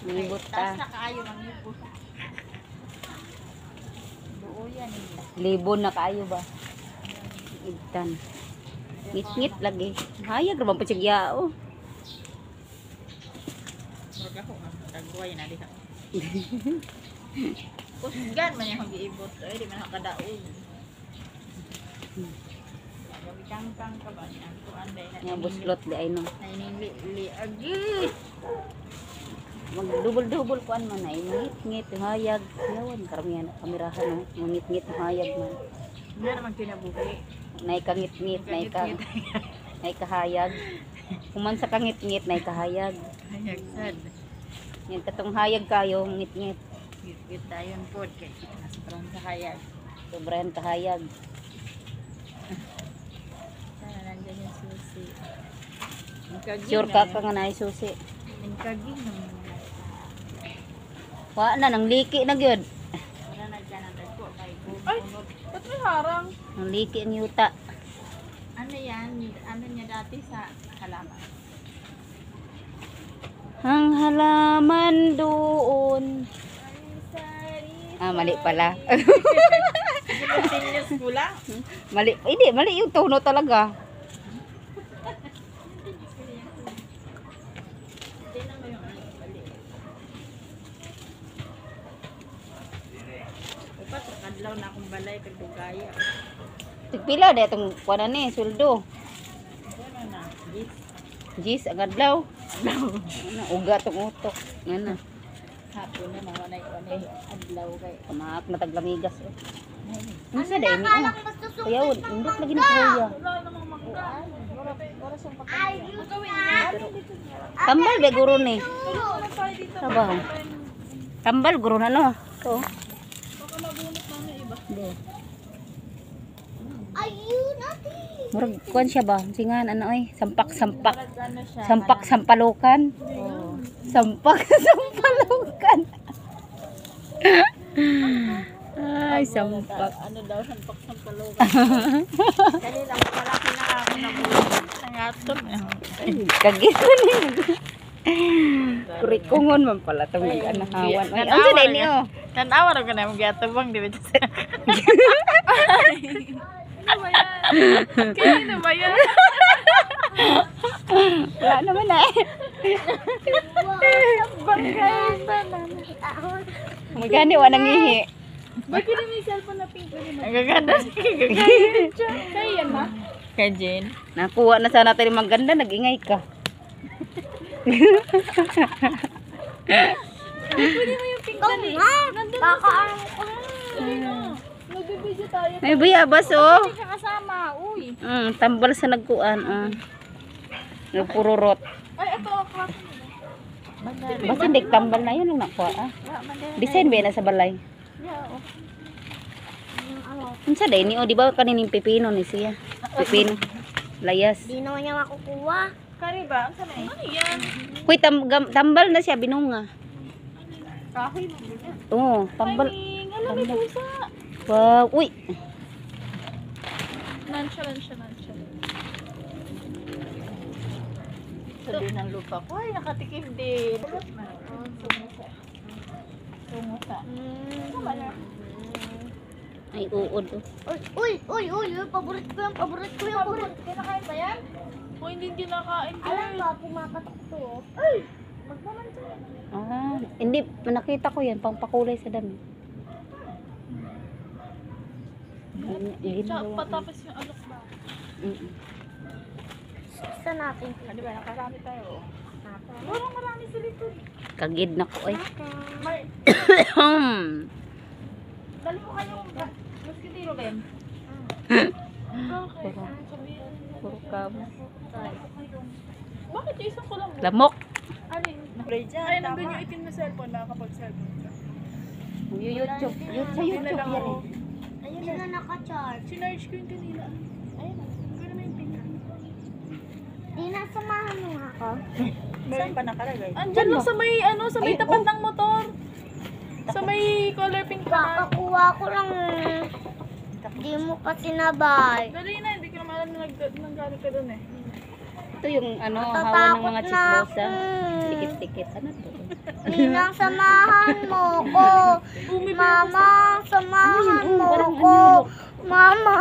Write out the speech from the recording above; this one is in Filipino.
Mangibot Taas ta. na kaayo mangibot. Buo yan eh. Libon na kaayo ba? Igtan. Ngit-ngit lagi. Hayag ra man pa siya oh. Murag ako ang tagway na diha. Kusgan man yung giibot. Ay di man nakadaog. Kang-kang ka ba niya? Kuan day na. Nga buslot di ay no. Ay nili agi. Mag-double-double kuan man ay ngit-ngit hayag. Yawan karamihan kamerahan no. Ngit-ngit hayag man. Nga naman kinabuhi. Nay kangit-ngit, nay ka nay kahayag. Kuman sa kangit-ngit nay kahayag. Hayag sad. Yan katong hayag kayo ngit-ngit. Git dayon pod kay sobrang kahayag. Sobrahan kahayag. Sana nandiyan yung susi. Sure ka ka nga nay susi. Ang kaging naman. Wa na nang liki na gyud. Wala na dyan ang dagko kay Ay! bunod. Ba't may harang? Nang liki ang yuta. Ano yan? Ano niya dati sa halaman? Ang halaman doon. Ah, mali pala. Continuous ko lang. Mali. Hindi, mali yung tono talaga. Tingnan mo yung ano, bali. Upat, kadlaw na akong balay kag dugaya. Tigpila na itong kuwanan ni, sweldo. Ano na? Gis. Jis, ang adlaw. Ano, uga tong utok. Ano, Hapon na nawanay-wanay adlaw kay. kamaak na taglamigas. Oh. Ay, Ano sa dahil ni? Kaya, undot lagi na kuya. Wala namang mangga. Oras yung pagkain. Magawin niya. Tambal, be guro ni. Tulungan na tayo dito. Sabaw. Tambal, guro na no. So, Baka mabunot na ng iba. de. Murag, kuwan siya ba? Singan, ano eh, sampak-sampak. Ano siya? Sampak-sampalukan. Oh. Sampak-sampalukan. Ay, sampak. Ano daw, sampak-sampalukan. Kanina, malaki na ako na buwan. Nangatong. Kagito niya. Kurikungon man pala itong nag-anahawan. Ay, ang sa ni oh. Tanawa na ko na mag-atubang, di ba? Ano ba yan? Kanina ba yan? Wala naman na eh. Magani, walang ihi. Bakit na may cellphone na pink? Ang gaganda siya. Kaya yan ma? Kay Jen. Nakuha na sana tayo maganda, nag-ingay ka. Pwede mo yung pink na ni. Nandun na sa Nagbibideo tayo. May bayabas oh. Hindi ka kasama. Uy. Tambal sa nagkuan. Nagpururot. Ay, ito ako. Basta hindi tambal na yun ang nakuha ah. Design ba yun na sa balay? Yeah, oh. Ano sa day ni oh, di ba kanining pipino ni siya? Pipino. Layas. Di naman niya makukuha. Kari ba? Saan na Ano yan? Kuy, tambal na siya, binunga. Kahoy mo ba yan? Oo, tambal. Timing. Alam, may pusa. Wow, uy. Nonchalant siya. Sabi ng lupa ko, ay nakatikim din. Sumusa. Ay, uod oh. Uy, paborit ko yung paborit. Kinakain ba yan? O hindi kinakain ko. Alam ba, pumapatok to. Uy, magmamansa. Ah, hindi, nakita ko yan, pangpakulay sa dami. Tsaka patapos yung alok ba? Saan natin? Di ba, nakarami tayo. Parang marami sa likod. Kagid na ko eh. May, dali mo kayong mosquito, Ben. Okay. Sabihin. Puro kamo. Bakit yung isang ko lang? Lamok. Alin? Play dyan, Ay, nandun yung itim na cellphone. Nakakapag-cellphone ka. YouTube. Sa YouTube yan eh. Ayun na naka-charge. Sinarge ko yung kanina. Ayun na. Gano'n na yung pink. Di nasamahan mo ako. Meron pa nakalagay. Andyan lang sa may, sa may tapat ng motor. Sa may color pink pa. Kakakuha ko lang. Di mo pa sinabay. Dali na, hindi ko naman alam na nanggaling ka dun eh. Ito yung hawa ng mga Natatakot na chismosa. ako. Tikit-tikit. Ano to? Ninang, samahan mo ko. Mama, samahan mo ko. Mama.